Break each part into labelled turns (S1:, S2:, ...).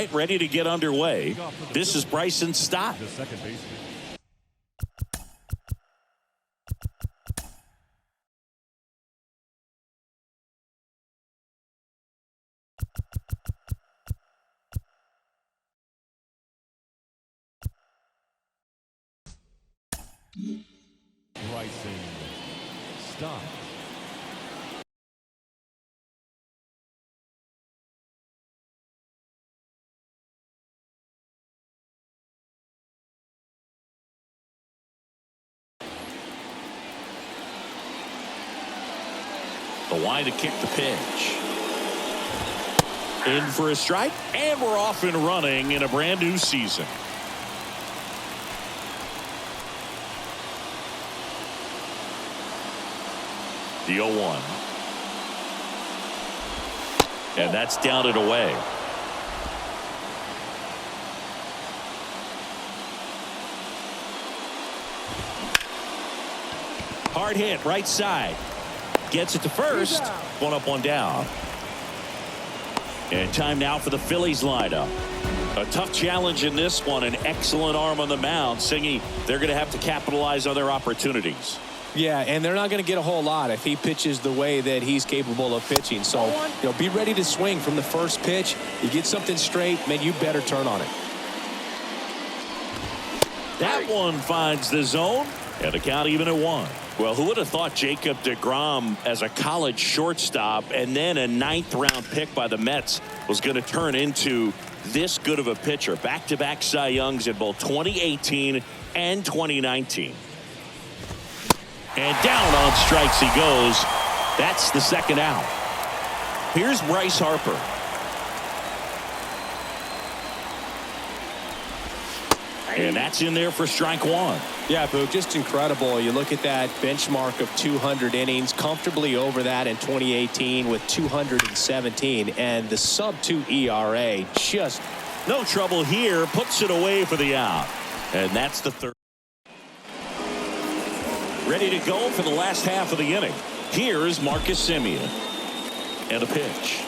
S1: right, ready to get underway. This is Bryson Stott.
S2: The second baseman. Bryson Stott.
S1: The line to kick the pitch. In for a strike, and we're off and running in a brand new season. The 0-1. And that's down and away. Hard hit, right side. Gets it to first. One up, one down. And time now for the Phillies lineup. A tough challenge in this one. An excellent arm on the mound. Singy, they're going to have to capitalize on their opportunities.
S3: Yeah, and they're not going to get a whole lot if he pitches the way that he's capable of pitching. So, be ready to swing from the first pitch. You get something straight, man, you better turn on it.
S1: That one finds the zone, and the count even at 1. Well, who would have thought Jacob deGrom as a college shortstop and then a 9th-round pick by the Mets was going to turn into this good of a pitcher? Back-to-back Cy Youngs in both 2018 and 2019. And down on strikes he goes. That's the second out. Here's Bryce Harper. And that's in there for strike 1.
S3: Yeah, Boog, just incredible. You look at that benchmark of 200 innings, comfortably over that in 2018 with 217. And the sub-2 ERA, just
S1: no trouble here. Puts it away for the out. And that's the third. Ready to go for the last half of the inning. Here is Marcus Semien. And a pitch.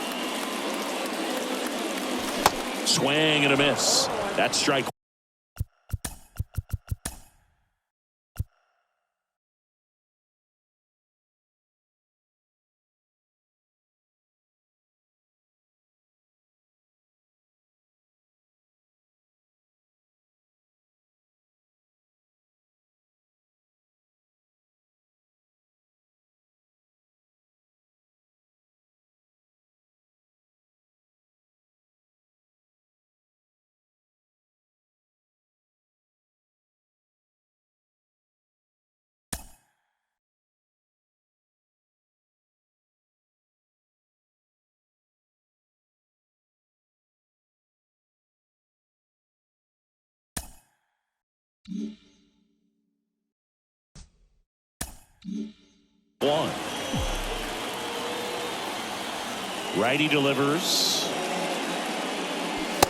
S1: Swing and a miss. That's strike. One. Righty delivers.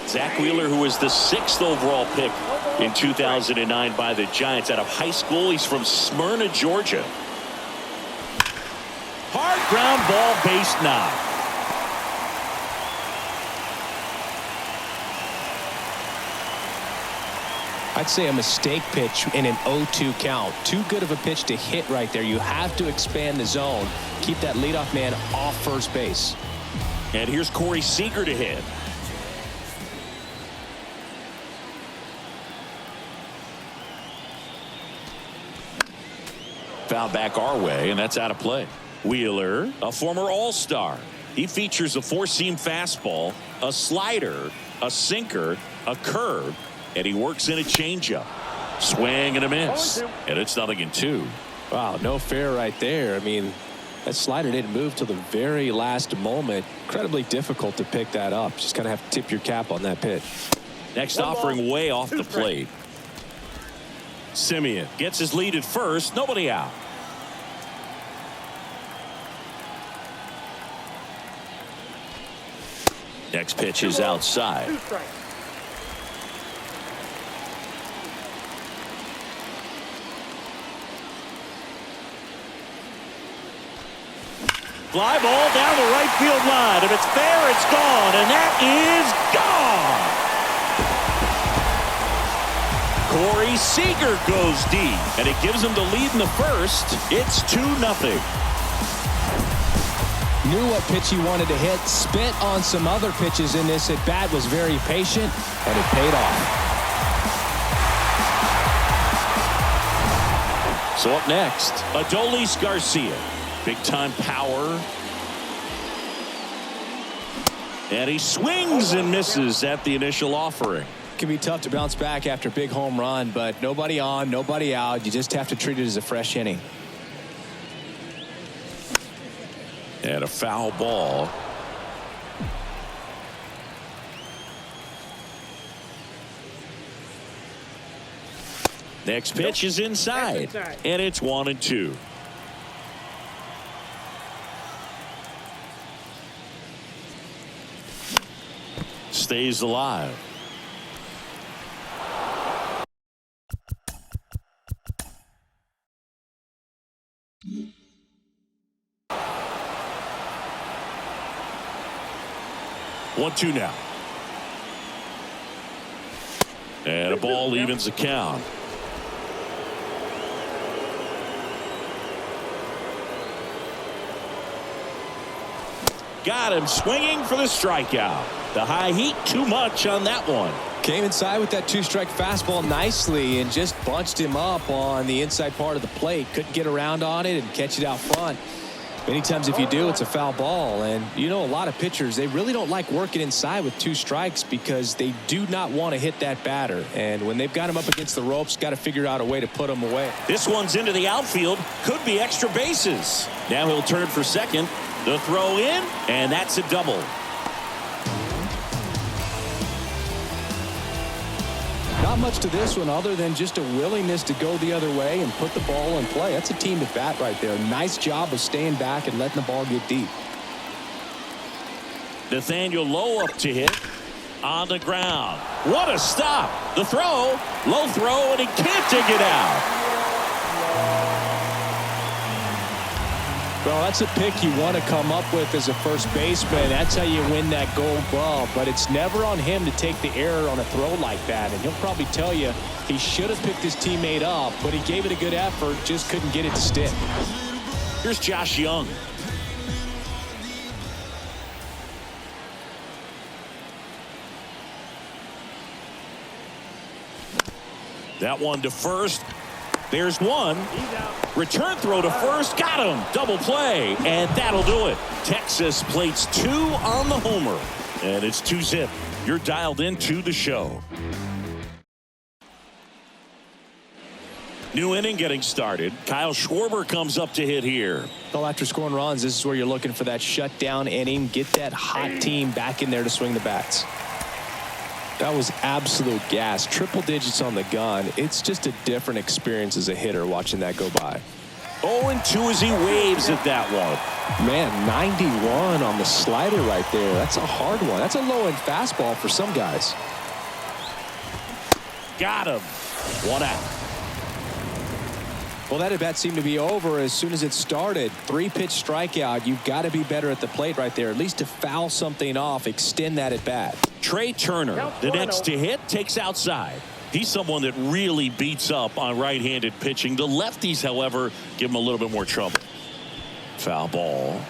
S1: Zach Wheeler, who was the 6th overall pick in 2009 by the Giants out of high school. He's from Smyrna, Georgia. Hard ground ball, base knock.
S3: I'd say a mistake pitch in an 0-2 count. Too good of a pitch to hit right there. You have to expand the zone. Keep that leadoff man off first base.
S1: And here's Corey Seager to hit. Foul back our way, and that's out of play. Wheeler, a former All-Star. He features a 4-seam fastball, a slider, a sinker, a curve, and he works in a changeup. Swing and a miss. And it's 0-2.
S3: Wow, no fair right there. I mean, that slider didn't move till the very last moment. Incredibly difficult to pick that up. Just kind of have to tip your cap on that pitch.
S1: Next offering way off the plate. Semien gets his lead at first. Nobody out. Next pitch is outside. Fly ball down the right field line. If it's fair, it's gone. And that is gone. Corey Seager goes deep, and it gives him the lead in the first. It's 2-0.
S3: Knew what pitch he wanted to hit, spent on some other pitches in this at bat, was very patient, and it paid off.
S1: So up next, Adolis Garcia. Big time power. And he swings and misses at the initial offering.
S3: Can be tough to bounce back after a big home run, but nobody on, nobody out. You just have to treat it as a fresh inning.
S1: And a foul ball. Next pitch is inside, and it's 1-2. Stays alive. One-two now. And a ball evens the count. Got him swinging for the strikeout. The high heat, too much on that one.
S3: Came inside with that two-strike fastball nicely and just bunched him up on the inside part of the plate. Couldn't get around on it and catch it out front. Many times if you do, it's a foul ball. And you know, a lot of pitchers, they really don't like working inside with two strikes because they do not want to hit that batter. And when they've got him up against the ropes, got to figure out a way to put him away.
S1: This one's into the outfield. Could be extra bases. Now he'll turn for second. The throw in, and that's a double.
S3: Not much to this one other than just a willingness to go the other way and put the ball in play. That's a team at bat right there. Nice job of staying back and letting the ball get deep.
S1: Nathaniel Lowe up to hit. On the ground. What a stop. The throw. Low throw, and he can't dig it out.
S3: Well, that's a pick you want to come up with as a first baseman. That's how you win that Gold Glove. But it's never on him to take the error on a throw like that. And he'll probably tell you he should have picked his teammate up, but he gave it a good effort, just couldn't get it to stick.
S1: Here's Josh Young. That one to first. There's one. Return throw to first. Got him. Double play. And that'll do it. Texas plates 2 on the homer. And it's 2-zip. You're dialed into the show. New inning getting started. Kyle Schwarber comes up to hit here.
S3: Well, after scoring runs, this is where you're looking for that shutdown inning. Get that hot team back in there to swing the bats. That was absolute gas. Triple digits on the gun. It's just a different experience as a hitter watching that go by.
S1: 0-2 as he waves at that one.
S3: Man, 91 on the slider right there. That's a hard one. That's a low-end fastball for some guys.
S1: Got him. 1 out.
S3: Well, that at-bat seemed to be over as soon as it started. 3-pitch strikeout. You've got to be better at the plate right there, at least to foul something off, extend that at-bat.
S1: Trey Turner, the next to hit, takes outside. He's someone that really beats up on right-handed pitching. The lefties, however, give him a little bit more trouble. Foul ball.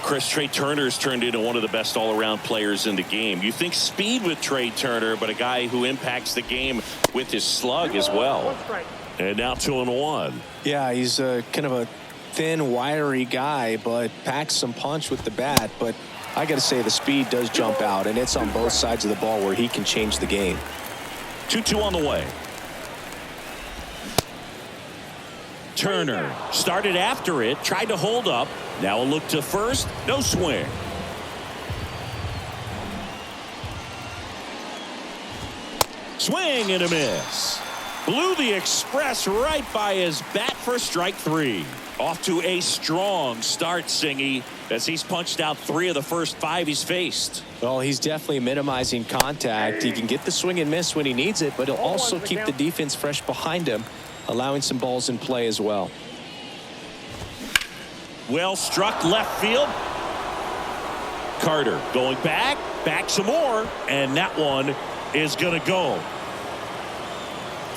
S1: Trey Turner's turned into one of the best all-around players in the game. You think speed with Trey Turner, but a guy who impacts the game with his slug as well. And now 2-1.
S3: Yeah, he's kind of a thin, wiry guy, but packs some punch with the bat. But I got to say, the speed does jump out, and it's on both sides of the ball where he can change the game.
S1: 2-2 on the way. Turner started after it, tried to hold up. Now a look to first, no swing. Swing and a miss. Blew the express right by his bat for strike 3. Off to a strong start, Singy, as he's punched out 3 of the first 5 he's faced.
S3: Well, he's definitely minimizing contact. He can get the swing and miss when he needs it, but he'll also keep the defense fresh behind him, allowing some balls in play as well.
S1: Well struck left field. Carter going back some more, and that one is going to go.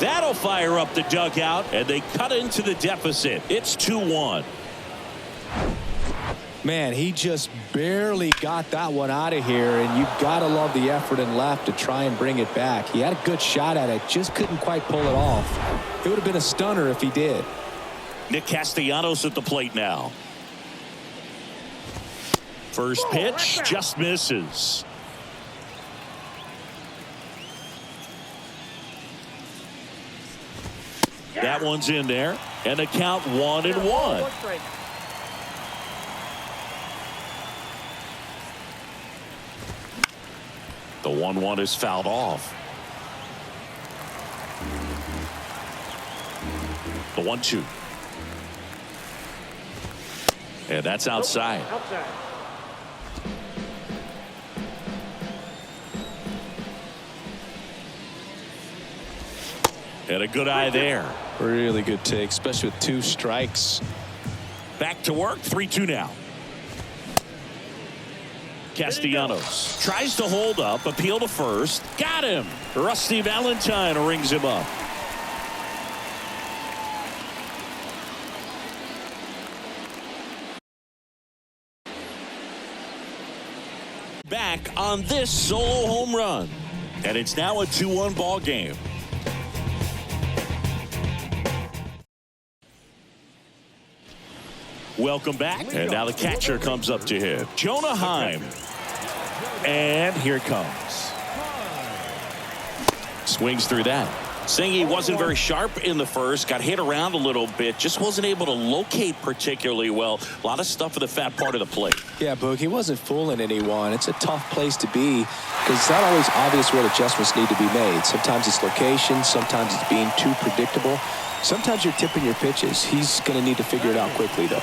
S1: That'll fire up the dugout, and they cut into the deficit. It's 2-1.
S3: Man, he just barely got that one out of here, and you've got to love the effort in left to try and bring it back. He had a good shot at it, just couldn't quite pull it off. It would have been a stunner if he did.
S1: Nick Castellanos at the plate now. First pitch just misses. That one's in there, and the count 1-1. The 1-1 is fouled off. The 1-2. And that's outside. And a good eye there.
S3: Really good take, especially with 2 strikes.
S1: Back to work, 3-2 now. Castellanos tries to hold up, appeal to first. Got him. Rusty Valentine rings him up. Back on this solo home run. And it's now a 2-1 ball game. Welcome back. And now the catcher comes up to hit. Jonah Heim. And here it comes. Swings through that. Saying he wasn't very sharp in the first. Got hit around a little bit. Just wasn't able to locate particularly well. A lot of stuff in the fat part of the plate.
S3: Yeah, Boog, he wasn't fooling anyone. It's a tough place to be because it's not always obvious what adjustments need to be made. Sometimes it's location. Sometimes it's being too predictable. Sometimes you're tipping your pitches. He's going to need to figure it out quickly, though.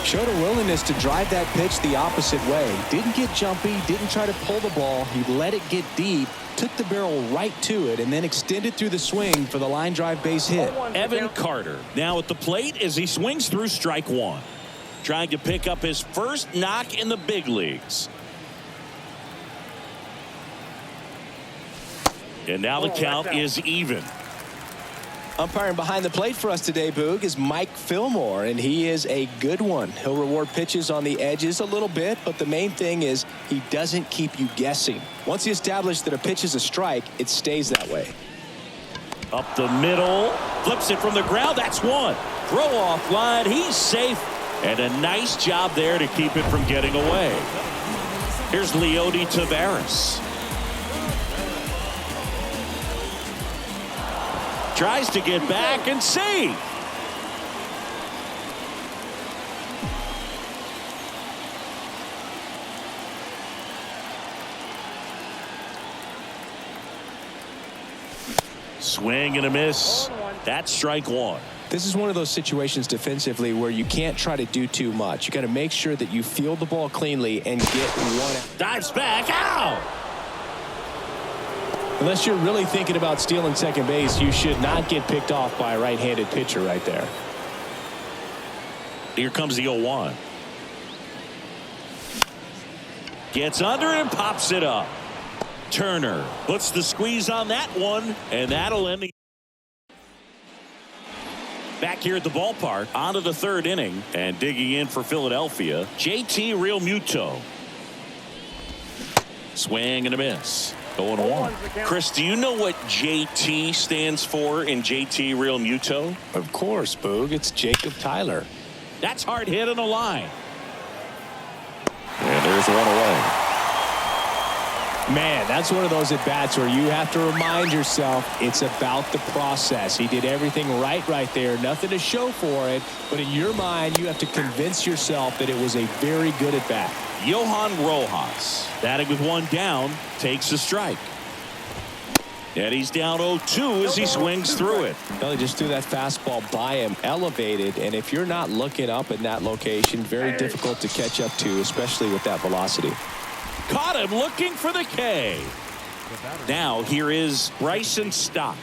S3: Showed a willingness to drive that pitch the opposite way. Didn't get jumpy, didn't try to pull the ball. He let it get deep, took the barrel right to it, and then extended through the swing for the line drive base hit.
S1: Evan Carter now at the plate as he swings through strike 1. Trying to pick up his first knock in the big leagues. And now the count is even.
S3: Umpiring behind the plate for us today, Boog, is Mike Fillmore, and he is a good one. He'll reward pitches on the edges a little bit, but the main thing is he doesn't keep you guessing. Once he establishes that a pitch is a strike, it stays that way.
S1: Up the middle, flips it from the ground. That's one. Throw off line. He's safe, and a nice job there to keep it from getting away. Here's Leody Taveras. Tries to get back and save. Swing and a miss. That's strike 1.
S3: This is one of those situations defensively where you can't try to do too much. You got to make sure that you field the ball cleanly and get one out.
S1: Dives back out.
S3: Unless you're really thinking about stealing second base, you should not get picked off by a right-handed pitcher right there.
S1: Here comes the 0-1. Gets under and pops it up. Turner puts the squeeze on that one, and that'll end the. Back here at the ballpark, on to the 3rd inning, and digging in for Philadelphia, JT Realmuto. Swing and a miss. 0-1. Chris, do you know what JT stands for in JT Realmuto?
S3: Of course, Boog. It's Jacob Tyler.
S1: That's hard hit on the line. And there's one away.
S3: Man, that's one of those at-bats where you have to remind yourself it's about the process. He did everything right there. Nothing to show for it. But in your mind, you have to convince yourself that it was a very good at-bat.
S1: Johan Rojas, batting with one down, takes a strike. And he's down 0-2 as he swings through it.
S3: Well, he just threw that fastball by him, elevated, and if you're not looking up in that location, very difficult to catch up to, especially with that velocity.
S1: Caught him looking for the K. Now here is Bryson Stott.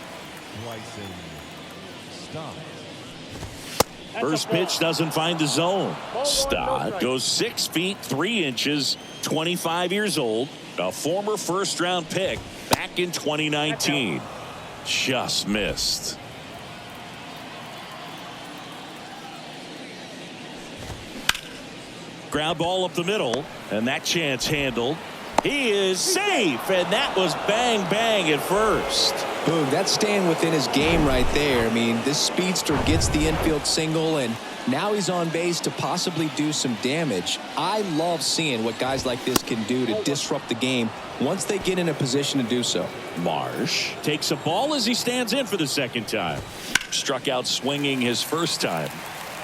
S1: First pitch doesn't find the zone. Stott goes 6 feet 3 inches, 25 years old, a former first-round pick. back in 2019. Just missed. Ground ball up the middle, and that chance handled. He is safe, and that was bang bang at first.
S3: Boom, that's staying within his game right there. I mean, this speedster gets the infield single, and now he's on base to possibly do some damage. I love seeing what guys like this can do to disrupt the game once they get in a position to do so.
S1: Marsh takes a ball as he stands in for the second time. Struck out swinging his first time.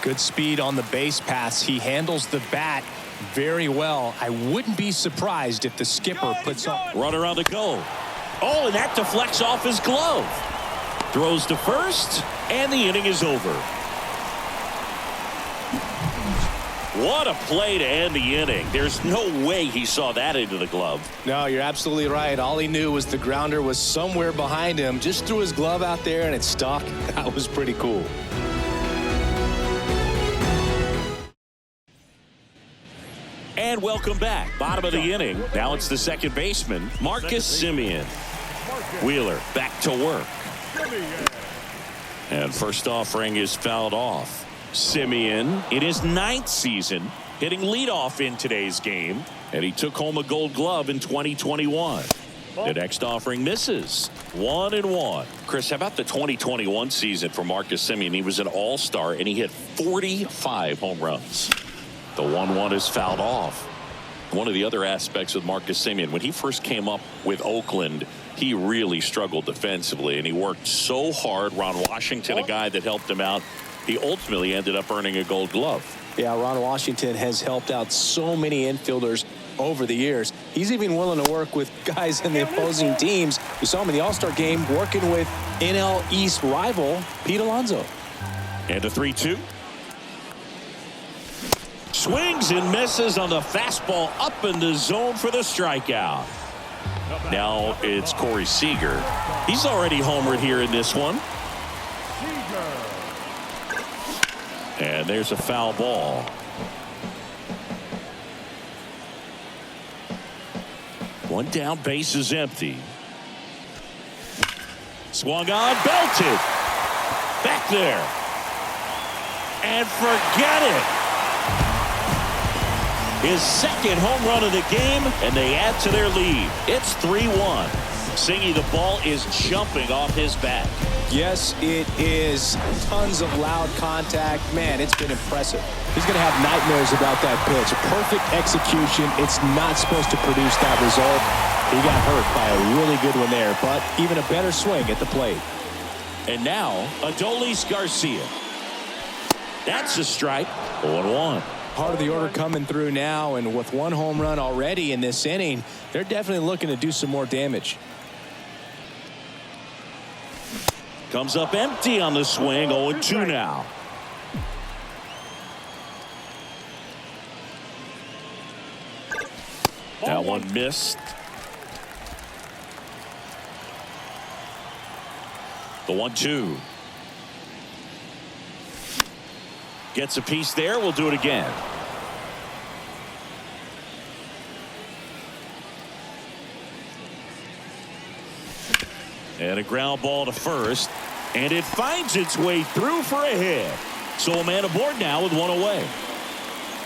S3: Good speed on the base pass. He handles the bat very well. I wouldn't be surprised if the skipper puts on.
S1: Runner on the go. Oh, and that deflects off his glove. Throws to first, and the inning is over. What a play to end the inning. There's no way he saw that into the glove.
S3: No, you're absolutely right. All he knew was the grounder was somewhere behind him. Just threw his glove out there, and it stuck. That was pretty cool.
S1: And welcome back. Bottom of the inning. Now it's the second baseman, Marcus Semien. Wheeler back to work. And first offering is fouled off. Semien in his 9th season, hitting leadoff in today's game, and he took home a Gold Glove in 2021. The next offering misses. 1-1. Chris, how about the 2021 season for Marcus Semien? He was an all-star, and he hit 45 home runs. The 1-1 is fouled off. One of the other aspects with Marcus Semien, when he first came up with Oakland, he really struggled defensively, and he worked so hard. Ron Washington, a guy that helped him out, he ultimately ended up earning a Gold Glove.
S3: Yeah, Ron Washington has helped out so many infielders over the years. He's even willing to work with guys in the opposing teams. We saw him in the All-Star game working with NL East rival Pete Alonso.
S1: And a 3-2. Swings and misses on the fastball up in the zone for the strikeout. Now it's Corey Seager. He's already homered here in this one. And there's a foul ball. One down, base is empty. Swung on, belted. Back there. And forget it. His second home run of the game, and they add to their lead. It's 3-1. Singy, the ball is jumping off his bat.
S3: Yes, it is. Tons of loud contact. Man, it's been impressive. He's going to have nightmares about that pitch. A perfect execution. It's not supposed to produce that result. He got hurt by a really good one there, but even a better swing at the plate.
S1: And now, Adolis Garcia. That's a strike. 0-1.
S3: Part of the order coming through now, and with one home run already in this inning, they're definitely looking to do some more damage.
S1: Comes up empty on the swing. 0-2 now. That one missed. The 1-2. Gets a piece there. We'll do it again. And a ground ball to first. And it finds its way through for a hit. So a man aboard now with one away.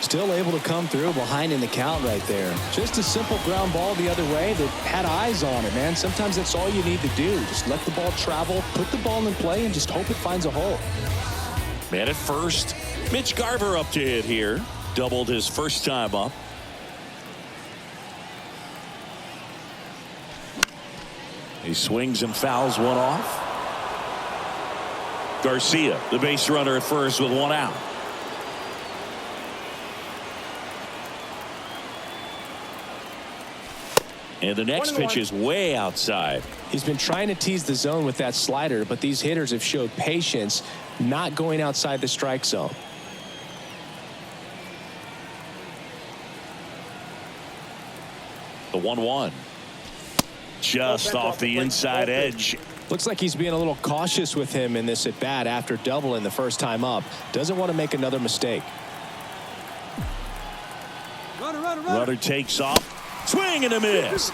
S3: Still able to come through behind in the count right there. Just a simple ground ball the other way that had eyes on it, man. Sometimes that's all you need to do. Just let the ball travel, put the ball in play, and just hope it finds a hole.
S1: Man at first. Mitch Garver up to hit here. Doubled his first time up. He swings and fouls one off. Garcia, the base runner at first with one out. And the next pitch is way outside.
S3: He's been trying to tease the zone with that slider, but these hitters have showed patience, not going outside the strike zone.
S1: The 1-1. Just off the inside edge.
S3: Looks like he's being a little cautious with him in this at bat after doubling the first time up. Doesn't want to make another mistake.
S1: Runner takes off. Swing and a miss.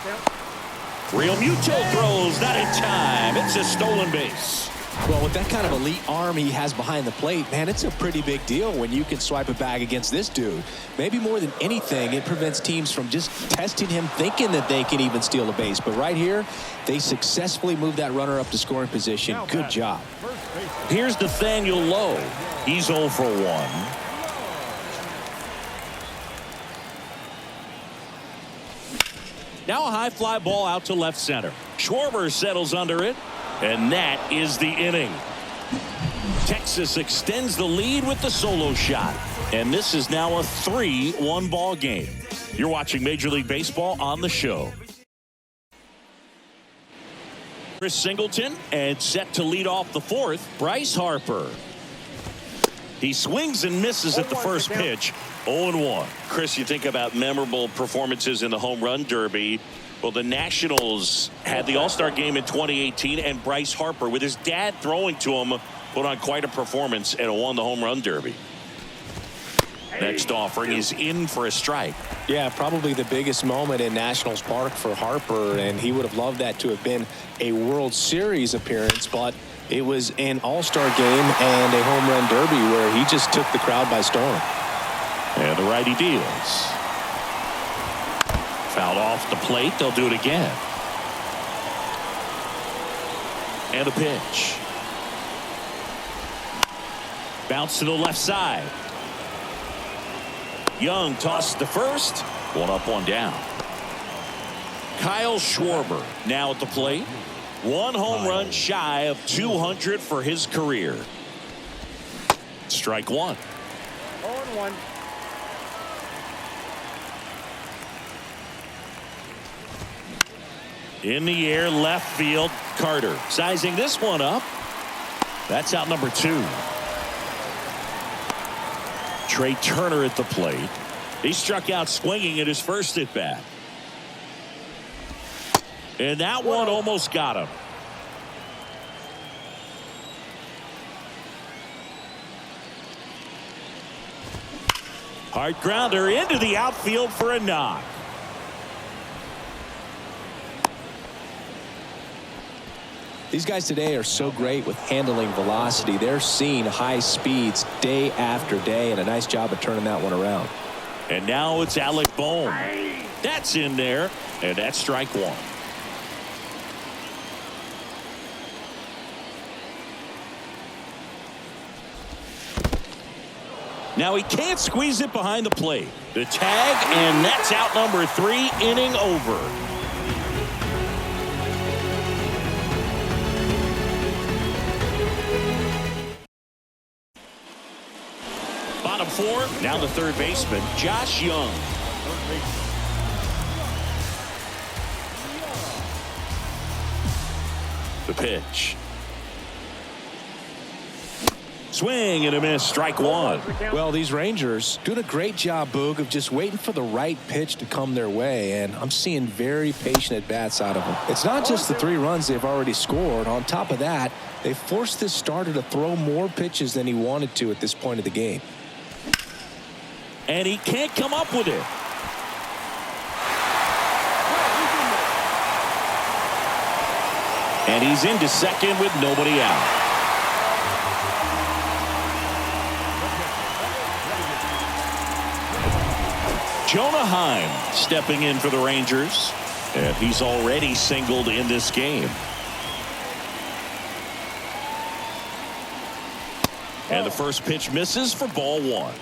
S1: Real Muto throws, not in time. It's a stolen base.
S3: Well, with that kind of elite arm he has behind the plate, man, it's a pretty big deal when you can swipe a bag against this dude. Maybe more than anything, it prevents teams from just testing him, thinking that they can even steal a base. But right here, they successfully moved that runner up to scoring position. Good job.
S1: Here's Nathaniel Lowe. He's 0 for 1. Now a high fly ball out to left center. Schwarber settles under it. And that is the inning. Texas extends the lead with the solo shot. And this is now a 3-1 ball game. You're watching Major League Baseball on the show. Chris Singleton and set to lead off the fourth, Bryce Harper. He swings and misses at the first pitch. 0-1. Chris, you think about memorable performances in the home run derby. Well, the Nationals had the All-Star game in 2018, and Bryce Harper, with his dad throwing to him, put on quite a performance and won the home run derby. Next offering is in for a strike.
S3: Yeah, probably the biggest moment in Nationals Park for Harper, and he would have loved that to have been a World Series appearance, but it was an All-Star game and a home run derby where he just took the crowd by storm.
S1: And the righty deals. Fouled off the plate. They'll do it again. And a pitch. Bounce to the left side. Young tosses to first. 1 up, 1 down. Kyle Schwarber now at the plate. 1 home run shy of 200 for his career. Strike 1.
S4: 0-1.
S1: In the air, left field, Carter. Sizing this one up. That's out number 2. Trey Turner at the plate. He struck out swinging at his first at bat. And that one almost got him. Hard grounder into the outfield for a knock.
S3: These guys today are so great with handling velocity. They're seeing high speeds day after day, and a nice job of turning that one around.
S1: And now it's Alec Bohm. That's in there, and that's strike 1. Now he can't squeeze it behind the plate. The tag, and that's out number 3, inning over. Bottom 4, now the third baseman, Josh Young. The pitch. Swing and a miss, strike 1.
S3: Well, these Rangers doing a great job, Boog, of just waiting for the right pitch to come their way, and I'm seeing very patient at-bats out of them. It's not just the 3 runs they've already scored. On top of that, they forced this starter to throw more pitches than he wanted to at this point of the game.
S1: And he can't come up with it. And he's into second with nobody out. Jonah Heim stepping in for the Rangers. And he's already singled in this game. And the first pitch misses for ball 1.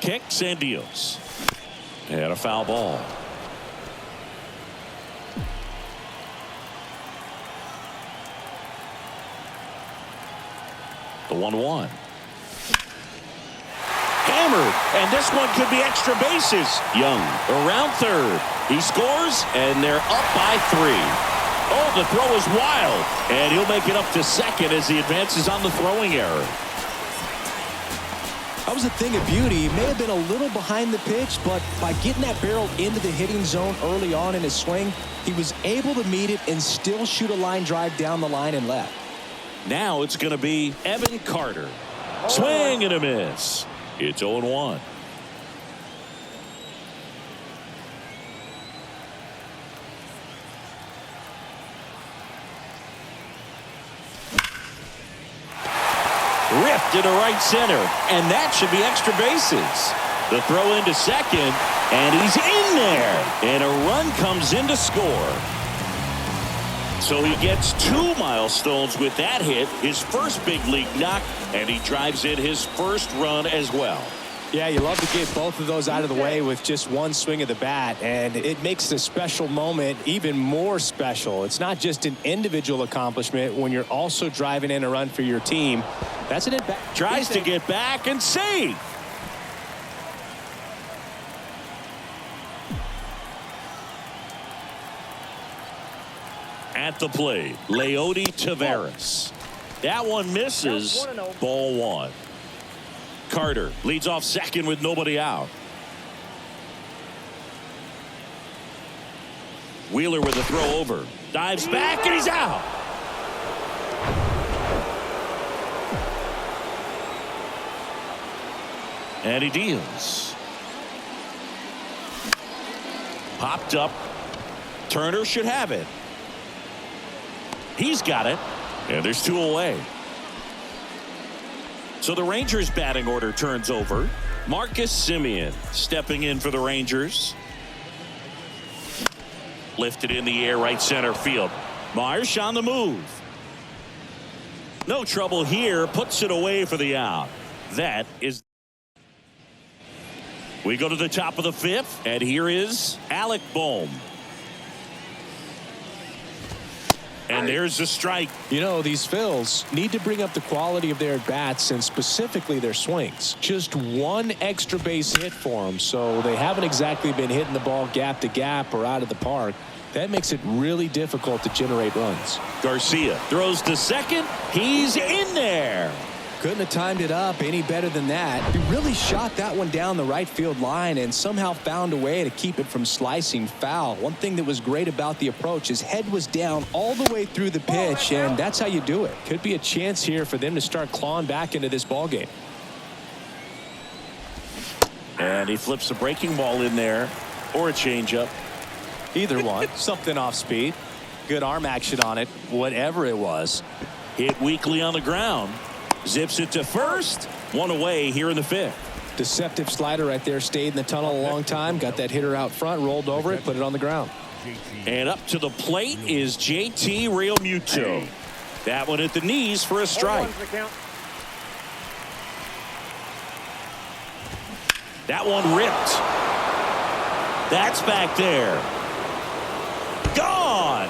S1: Kicks and deals. And a foul ball. The 1-1. Hammered, and this one could be extra bases. Young around third. He scores, and they're up by 3. Oh, the throw is wild, and he'll make it up to second as he advances on the throwing error.
S3: That was a thing of beauty. He may have been a little behind the pitch, but by getting that barrel into the hitting zone early on in his swing, he was able to meet it and still shoot a line drive down the line and left.
S1: Now it's going to be Evan Carter. Swing and a miss. It's 0-1. Ripped into right center, and that should be extra bases. The throw into second, and he's in there, and a run comes in to score. So he gets 2 milestones with that hit, his first big league knock, and he drives in his first run as well.
S3: Yeah, you love to get both of those out of the way with just one swing of the bat, and it makes the special moment even more special. It's not just an individual accomplishment when you're also driving in a run for your team. That's an at-bat.
S1: Tries to get back and save. At the plate, Leody Taveras. That one misses. Ball 1. Carter leads off second with nobody out. Wheeler with a throw over. Dives back and he's out. And he deals. Popped up. Turner should have it. He's got it. And there's 2 away. So the Rangers batting order turns over. Marcus Semien stepping in for the Rangers. Lifted in the air, right center field. Marsh on the move. No trouble here. Puts it away for the out. That is. We go to the top of the 5th, and here is Alec Bohm. And there's a strike.
S3: You know, these Phils need to bring up the quality of their at-bats and specifically their swings. Just one extra base hit for them, so they haven't exactly been hitting the ball gap to gap or out of the park. That makes it really difficult to generate runs.
S1: Garcia throws to second. He's in there.
S3: Couldn't have timed it up any better than that. He really shot that one down the right field line and somehow found a way to keep it from slicing foul. One thing that was great about the approach, his head was down all the way through the pitch, and that's how you do it. Could be a chance here for them to start clawing back into this ball game.
S1: And he flips a breaking ball in there, or a changeup.
S3: Either one. Something off speed. Good arm action on it, whatever it was.
S1: Hit weakly on the ground. Zips it to first. 1 away here in the 5th.
S3: Deceptive slider right there. Stayed in the tunnel a long time. Got that hitter out front. Rolled over it. Put it on the ground.
S1: And up to the plate is JT Realmuto. That one at the knees for a strike. That one ripped. That's back there. Gone.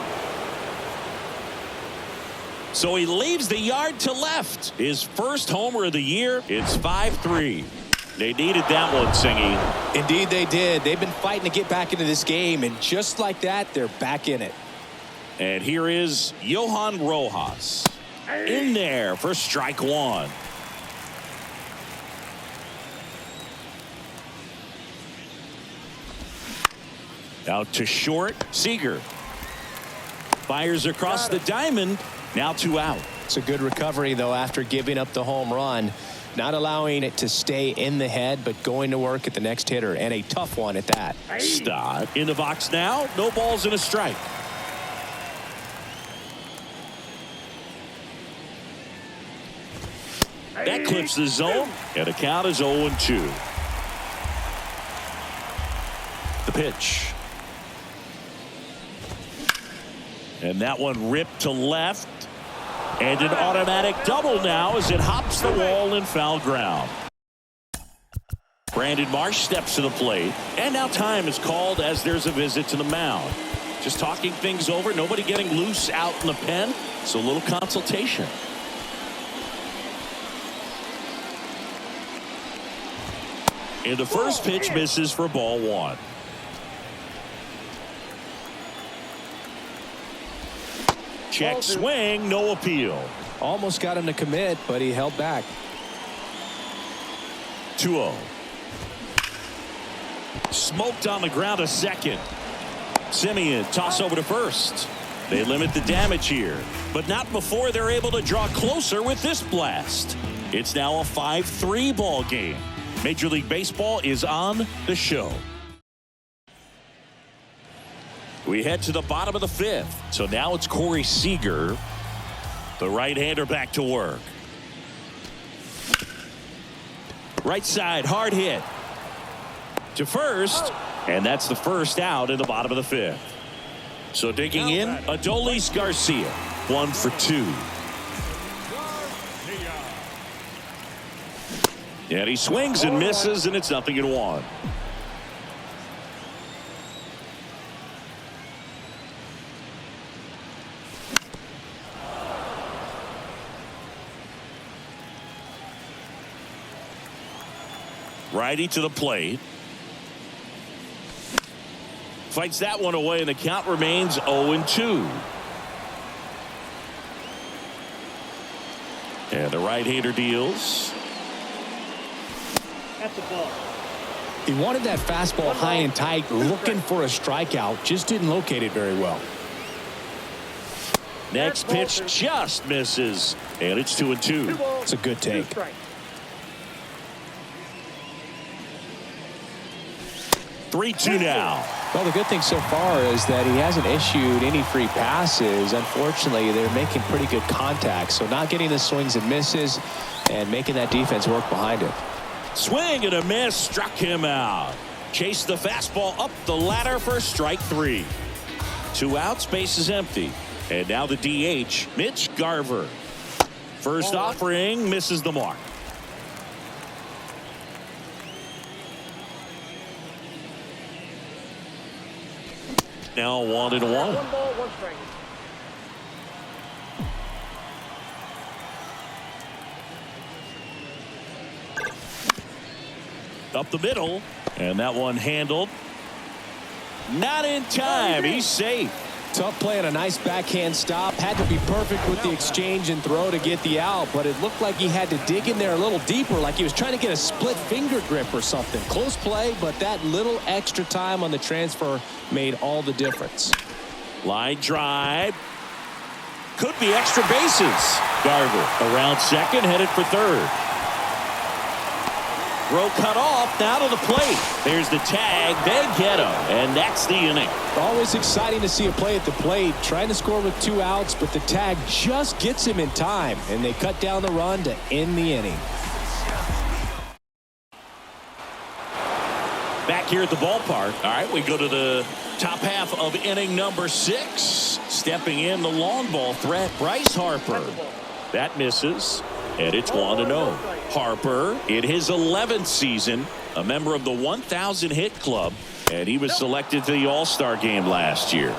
S1: So he leaves the yard to left. His first homer of the year. It's 5-3. They needed that one, Singy.
S3: Indeed they did. They've been fighting to get back into this game, and just like that, they're back in it.
S1: And here is Johan Rojas. In there for strike 1. Out to short. Seager fires across the diamond. Now 2 out.
S3: It's a good recovery, though, after giving up the home run. Not allowing it to stay in the head, but going to work at the next hitter, and a tough one at that.
S1: Stott in the box now. No balls and a strike. That clips the zone, and the count is 0-2. The pitch. And that one ripped to left. And an automatic double now as it hops the wall in foul ground. Brandon Marsh steps to the plate. And now time is called as there's a visit to the mound. Just talking things over. Nobody getting loose out in the pen. So a little consultation. And the first pitch misses for ball 1. Check swing, no appeal.
S3: Almost got him to commit, but he held back.
S1: 2-0. Smoked on the ground to second. Semien toss over to first. They limit the damage here, but not before they're able to draw closer with this blast. It's now a 5-3 ball game. Major League Baseball is on the show. We head to the bottom of the 5th. So now it's Corey Seager, the right-hander, back to work. Right side, hard hit to first, and that's the first out in the bottom of the 5th. So digging in, Adolis Garcia, 1 for 2. And he swings and misses, and it's 0-1. Righty to the plate. Fights that one away, and the count remains 0-2. And the right-hander deals.
S4: That's a ball.
S3: He wanted that fastball high and tight, looking for a strikeout. Just didn't locate it very well.
S1: Next pitch just misses, and it's 2-2.
S3: It's a good take.
S1: 3-2 now.
S3: Well, the good thing so far is that he hasn't issued any free passes. Unfortunately, they're making pretty good contact, so not getting the swings and misses and making that defense work behind it.
S1: Swing and a miss, struck him out. Chased the fastball up the ladder for strike 3. 2 outs, base is empty. And now the DH, Mitch Garver. First offering, misses the mark. Now 1-1.
S4: 1 ball, 1 strike.
S1: Up the middle, and that one handled. Not in time. He's safe.
S3: Tough play and a nice backhand stop. Had to be perfect with the exchange and throw to get the out, but it looked like he had to dig in there a little deeper, like he was trying to get a split finger grip or something. Close play, but that little extra time on the transfer made all the difference.
S1: Line drive. Could be extra bases. Garver around second, headed for third. Throw cut off, now to the plate. There's the tag. They get him, and that's the inning.
S3: Always exciting to see a play at the plate. Trying to score with 2 outs, but the tag just gets him in time, and they cut down the run to end the inning.
S1: Back here at the ballpark. All right, we go to the top half of inning number 6. Stepping in, the long ball threat, Bryce Harper. That misses, and it's 1-0. Harper, in his 11th season, a member of the 1,000 hit club, and he was selected to the All-Star game last year.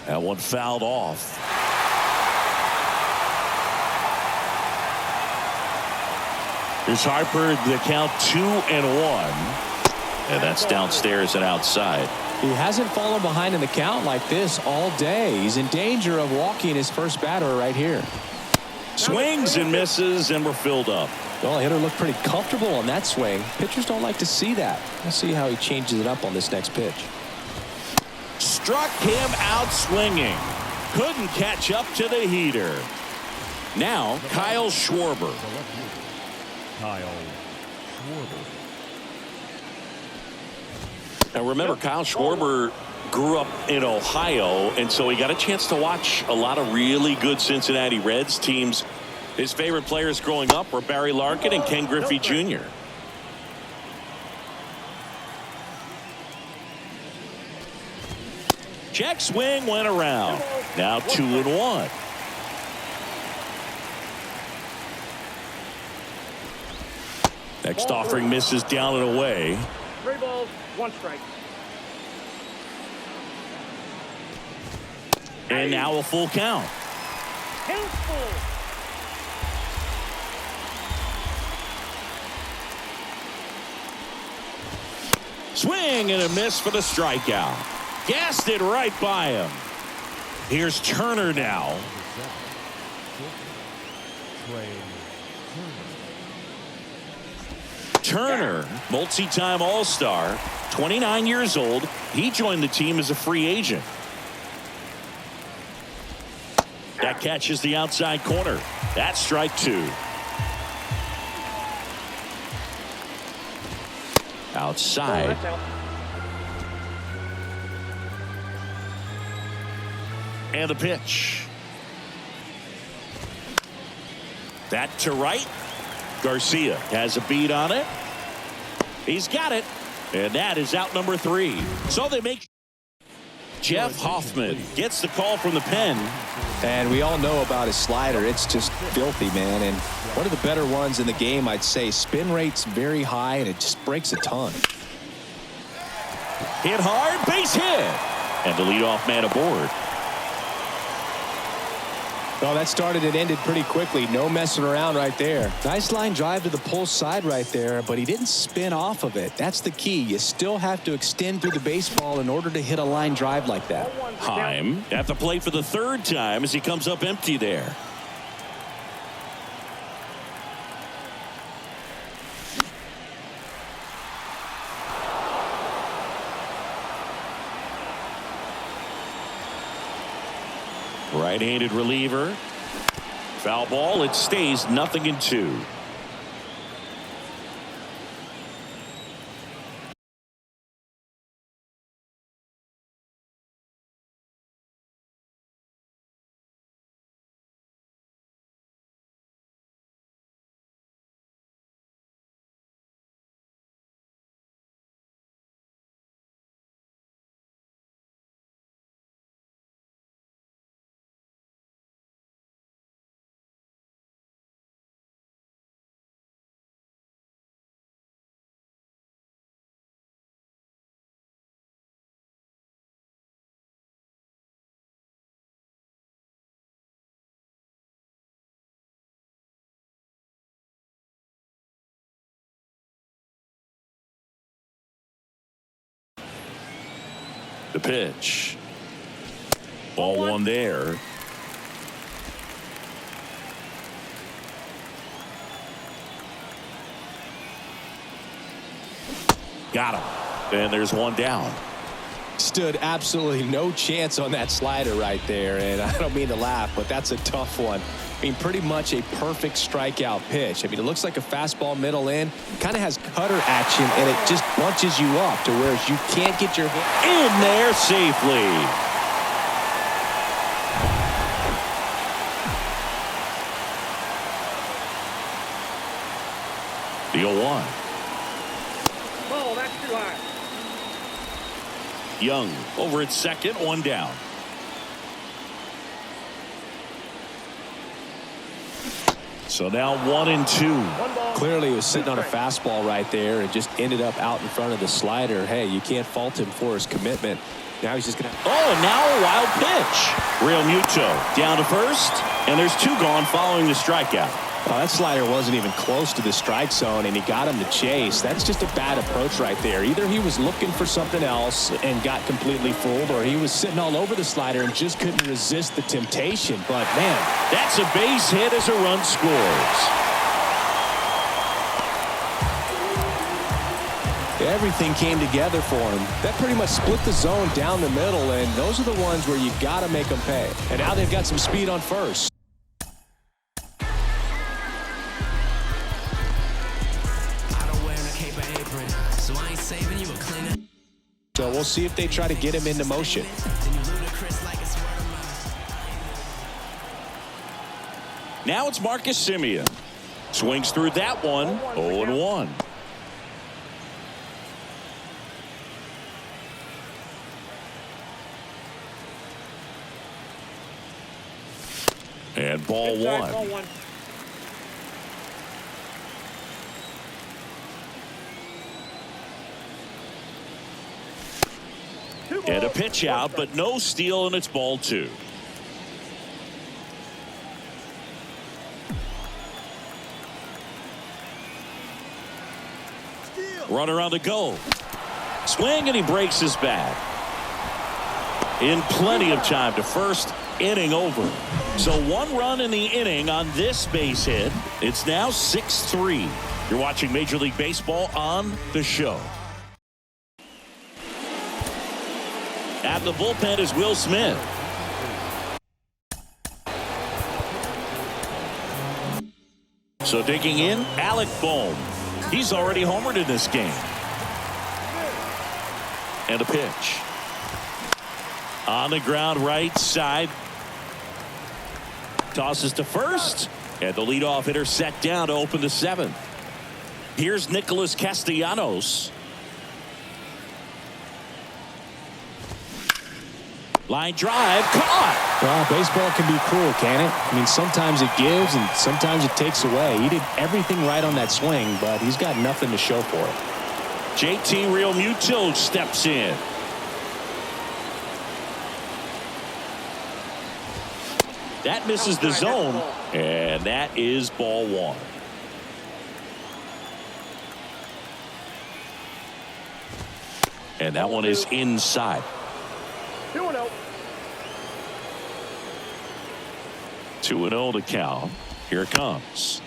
S1: That one fouled off. Here's Harper, the count 2-1. And that's downstairs and outside.
S3: He hasn't fallen behind in the count like this all day. He's in danger of walking his first batter right here.
S1: Swings and misses, and we're filled up.
S3: Well, hitter looked pretty comfortable on that swing. Pitchers don't like to see that. We'll see how he changes it up on this next pitch.
S1: Struck him out swinging. Couldn't catch up to the heater. Now, Kyle Schwarber.
S2: Kyle Schwarber.
S1: Now remember, Kyle Schwarber grew up in Ohio, and so he got a chance to watch a lot of really good Cincinnati Reds teams. His favorite players growing up were Barry Larkin and Ken Griffey Jr. Check swing went around. Now 2-1. Next offering misses down and away.
S4: 3 balls, 1 strike.
S1: And now a full count.
S4: Count full.
S1: Swing and a miss for the strikeout. Gassed it right by him. Here's Turner now. Turner, multi-time All-Star, 29 years old. He joined the team as a free agent. catches the outside corner. That's strike two. Outside.
S4: That's out.
S1: And the pitch. That to right. Garcia has a beat on it. He's got it. And that is out number 3. So they make. Jeff Hoffman gets the call from the pen.
S3: And we all know about his slider. It's just filthy, man. And one of the better ones in the game, I'd say. Spin rate's very high, and it just breaks a ton.
S1: Hit hard, base hit. And the leadoff man aboard.
S3: Well, that started and ended pretty quickly. No messing around right there. Nice line drive to the pull side right there, but he didn't spin off of it. That's the key. You still have to extend through the baseball in order to hit a line drive like that.
S1: Heim at the plate for the 3rd time as he comes up empty there. Right-handed reliever. Foul ball. It stays 0-2. The pitch. Ball one there. Got him. And there's one down.
S3: Stood absolutely no chance on that slider right there. And I don't mean to laugh, but that's a tough one. I mean, pretty much a perfect strikeout pitch. I mean, it looks like a fastball middle in. Kind of has cutter action, and it just bunches you up to where you can't get your hand
S1: in there safely. The 0-1.
S4: Ball, that's too high.
S1: Young over at second, one down. So now 1-2.
S3: Clearly he was sitting on a fastball right there and just ended up out in front of the slider. Hey, you can't fault him for his commitment. Now he's just going to.
S1: Oh, now a wild pitch. Real Muto down to first, and there's 2 gone following the strikeout.
S3: Oh, that slider wasn't even close to the strike zone, and he got him to chase. That's just a bad approach right there. Either he was looking for something else and got completely fooled, or he was sitting all over the slider and just couldn't resist the temptation. But, man,
S1: that's a base hit as a run scores.
S3: Everything came together for him. That pretty much split the zone down the middle, and those are the ones where you got to make them pay. And now they've got some speed on first. So we'll see if they try to get him into motion.
S1: Now it's Marcus Semien. Swings through that one. 0-1. And ball one. And a pitch out, but no steal, and it's ball 2. Runner on the go. Swing, and he breaks his bat. In plenty of time to first. Inning over. So 1 run in the inning on this base hit. It's now 6-3. You're watching Major League Baseball on the show. At the bullpen is Will Smith. So digging in, Alec Bohm. He's already homered in this game. And a pitch. On the ground right side. Tosses to first. And the leadoff hitter set down to open the seventh. Here's Nicholas Castellanos. Line drive, caught.
S3: Well, baseball can be cruel, can it? I mean, sometimes it gives and sometimes it takes away. He did everything right on that swing, but he's got nothing to show for it.
S1: JT Realmuto steps in. That misses the zone, and that is ball one. And that one is inside.
S4: 2-0.
S1: 2-0 to count. Here it comes.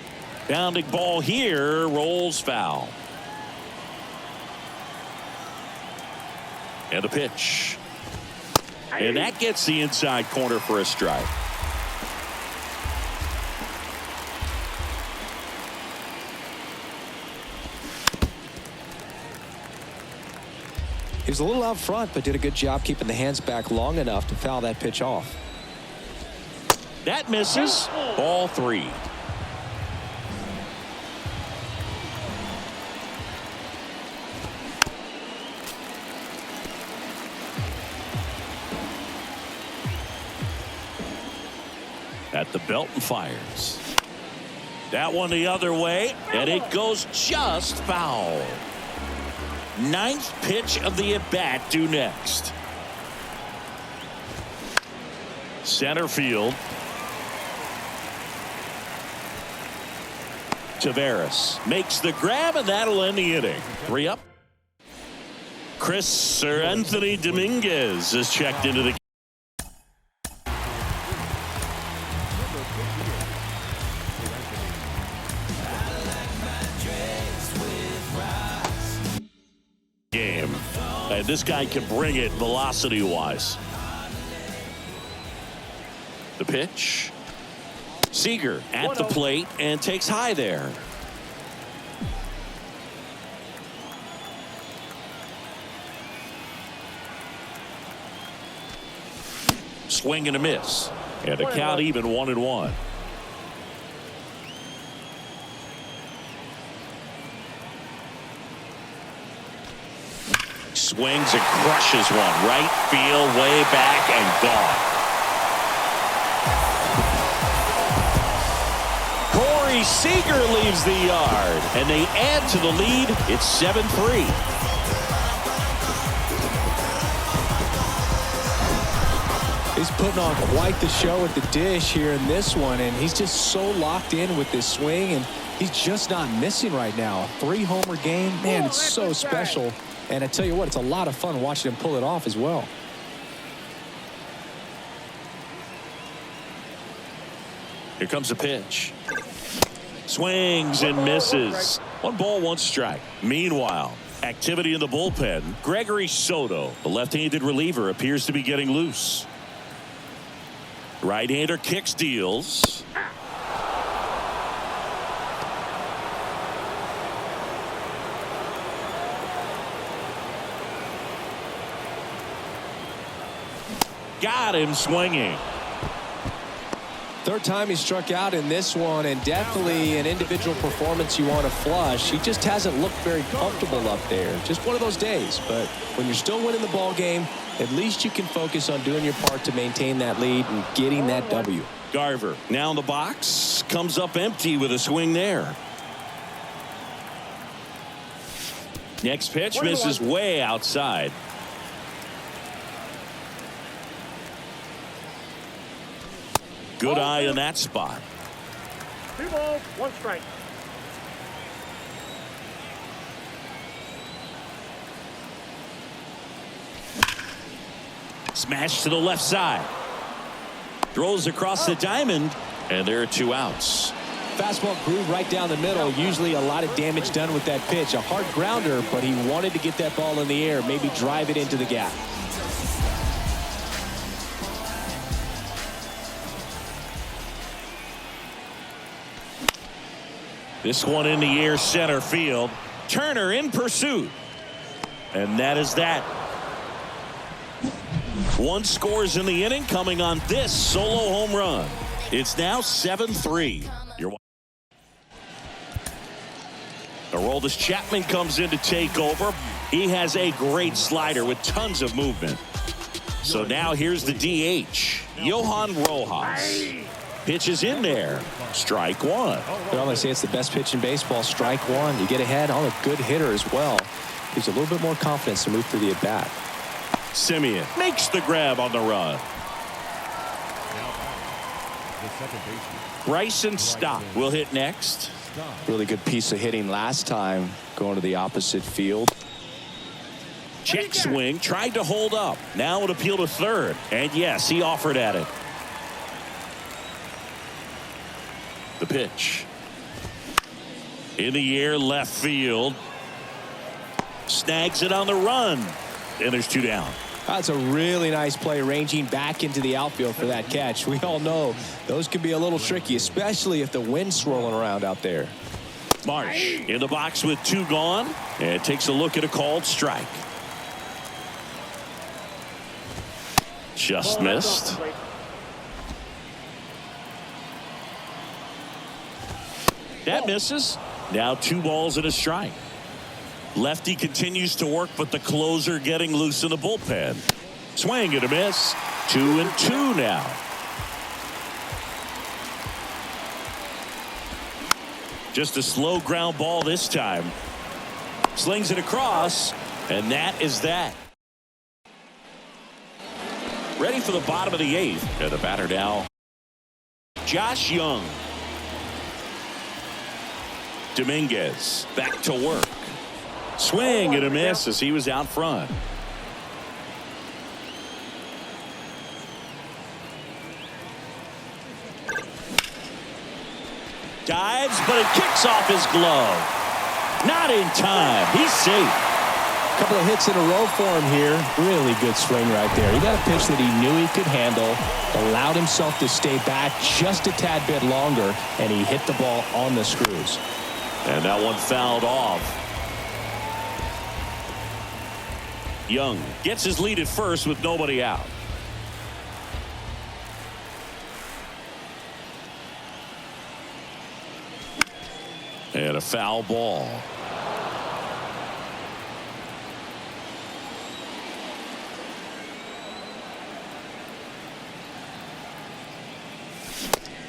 S1: Bounding ball here, rolls foul. And a pitch. And that gets the inside corner for a strike.
S3: He was a little out front, but did a good job keeping the hands back long enough to foul that pitch off.
S1: That misses. Ball three. At the belt and fires. That one the other way, and it goes just foul. Ninth pitch of the at-bat due next. Center field. Taveras makes the grab, and that'll end the inning. 3 up. Anthony Dominguez is checked into the game. And this guy can bring it velocity-wise. The pitch. Seager at the plate and takes high there. Swing and a miss. And a count even 1-1. Swings and crushes one. Right field, way back, and gone. Seager leaves the yard, and they add to the lead. It's 7-3.
S3: He's putting on quite the show at the dish here in this one, and he's just so locked in with this swing, and he's just not missing right now. 3-homer game, man, it's so special. And I tell you what, it's a lot of fun watching him pull it off as well.
S1: Here comes a pitch. Swings and misses. 1 ball, 1 strike. Meanwhile, activity in the bullpen. Gregory Soto, the left-handed reliever, appears to be getting loose. Right-hander kicks, deals. Got him swinging.
S3: Third time he struck out in this one, and definitely an individual performance you want to flush. He just hasn't looked very comfortable up there. Just one of those days. But when you're still winning the ball game, at least you can focus on doing your part to maintain that lead and getting that W.
S1: Garver now in the box, comes up empty with a swing there. Next pitch misses way outside. Good eye on that spot.
S4: 2 balls, 1 strike.
S1: Smash to the left side. Throws across the diamond, and there are 2 outs.
S3: Fastball groove right down the middle. Usually a lot of damage done with that pitch. A hard grounder, but he wanted to get that ball in the air, maybe drive it into the gap.
S1: This one in the air, center field. Turner in pursuit. And that is that. One scores in the inning, coming on this solo home run. It's now 7-3. Aroldis Chapman comes in to take over. He has a great slider with tons of movement. So now here's the DH, Johan Rojas. Pitches in there. Strike one.
S3: I'm going to say it's the best pitch in baseball. Strike one. You get ahead on a good hitter as well. Gives a little bit more confidence to move through the at-bat.
S1: Simeon makes the grab on the run. Bryson Stott will hit next.
S3: Really good piece of hitting last time, going to the opposite field.
S1: Check swing, tried to hold up. Now an appeal to third. And yes, he offered at it. The pitch. In the air, left field. Snags it on the run. And there's two down.
S3: That's a really nice play, ranging back into the outfield for that catch. We all know those can be a little tricky, especially if the wind's swirling around out there.
S1: Marsh in the box with two gone, and takes a look at a called strike. Just missed. That misses. Now 2 balls and a strike. Lefty continues to work, but the closer getting loose in the bullpen. Swing and a miss. 2-2 now. Just a slow ground ball this time. Slings it across, and that is that. Ready for the bottom of the 8th. And the batter now, Josh Young. Dominguez back to work. Swing and a miss as he was out front. Dives, but it kicks off his glove. Not in time. He's safe.
S3: A couple of hits in a row for him here. Really good swing right there. He got a pitch that he knew he could handle, allowed himself to stay back just a tad bit longer, and he hit the ball on the screws.
S1: And that one fouled off. Young gets his lead at first with nobody out. And a foul ball.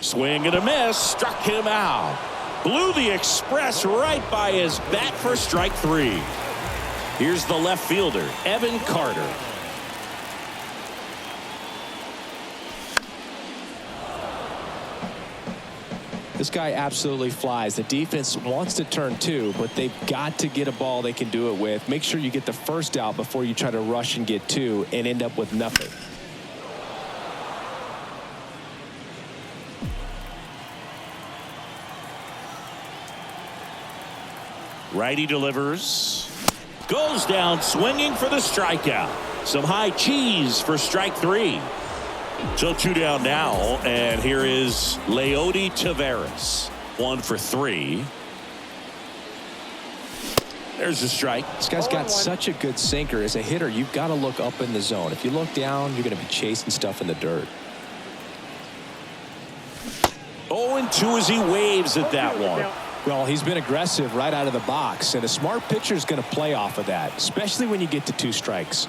S1: Swing and a miss. Struck him out. Blew the express right by his bat for strike 3. Here's the left fielder, Evan Carter.
S3: This guy absolutely flies. The defense wants to turn 2, but they've got to get a ball they can do it with. Make sure you get the first out before you try to rush and get 2 and end up with nothing.
S1: Righty delivers. Goes down swinging for the strikeout. Some high cheese for strike 3. So 2 down now, and here is Leody Taveras. 1 for 3. There's a strike.
S3: This guy's got such a good sinker. As a hitter, you've got to look up in the zone. If you look down, you're going to be chasing stuff in the dirt.
S1: 0-2 as he waves at that one.
S3: Well, he's been aggressive right out of the box, and a smart pitcher is going to play off of that, especially when you get to 2 strikes.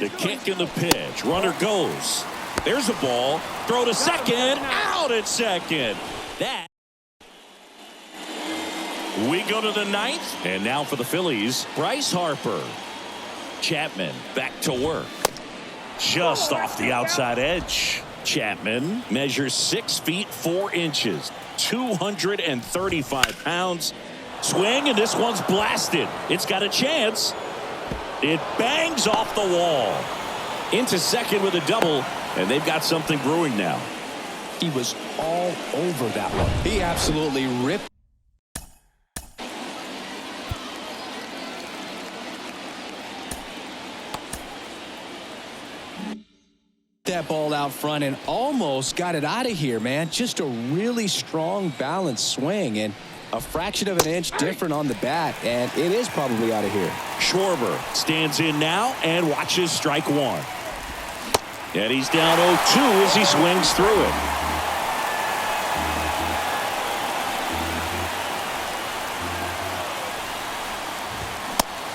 S1: The kick and the pitch. Runner goes. There's a ball. Throw to second. Out at second. That. We go to the 9th. And now for the Phillies, Bryce Harper. Chapman back to work. Just off the outside edge. Chapman measures 6 feet 4 inches. 235 pounds. Swing, and this one's blasted. It's got a chance. It bangs off the wall. Into second with a double, and they've got something brewing now.
S3: He was all over that one. He absolutely ripped. That ball out front and almost got it out of here, man. Just a really strong, balanced swing, and A fraction of an inch different on the bat, and it is probably out of here.
S1: Schwarber stands in now and watches strike one. And he's down 0-2 as he swings through it.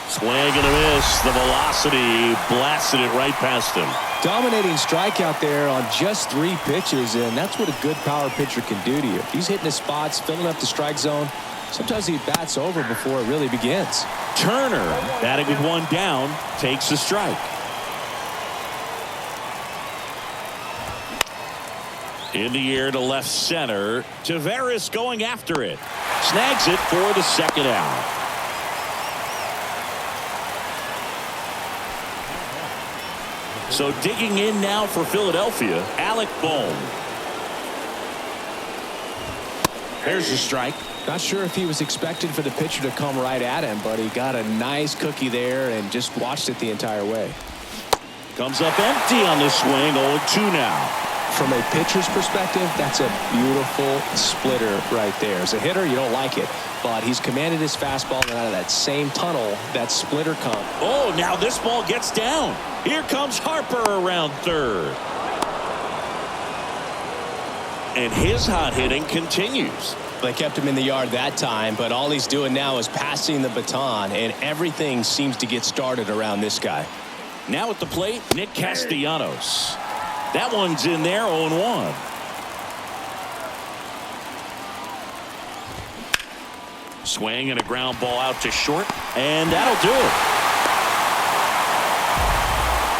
S1: Swing and a miss. The velocity blasted it right past him.
S3: Dominating strikeout there on just 3 pitches, and that's what a good power pitcher can do to you. If he's hitting his spots, filling up the strike zone, sometimes he bats over before it really begins.
S1: Turner, batting with 1 down, takes a strike. In the air to left center. Taveras going after it. Snags it for the second out. So digging in now for Philadelphia, Alec Bohm. There's a strike.
S3: Not sure if he was expecting for the pitcher to come right at him, but he got a nice cookie there and just watched it the entire way.
S1: Comes up empty on the swing. 0-2 now.
S3: From a pitcher's perspective, that's a beautiful splitter right there. As a hitter, you don't like it, but he's commanded his fastball, and out of that same tunnel, that splitter comes.
S1: Oh, now this ball gets down. Here comes Harper around third. And his hot hitting continues.
S3: They kept him in the yard that time, but all he's doing now is passing the baton, and everything seems to get started around this guy.
S1: Now at the plate, Nick Castellanos. That one's in there, 0-1. Swing and a ground ball out to short, and that'll do it.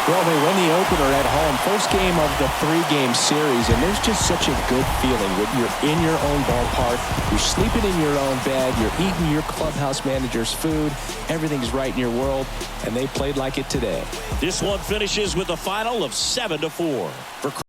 S3: Well, they win the opener at home. First game of the 3-game series, and there's just such a good feeling when you're in your own ballpark, you're sleeping in your own bed, you're eating your clubhouse manager's food, everything's right in your world, and they played like it today.
S1: This one finishes with a final of 7-4. For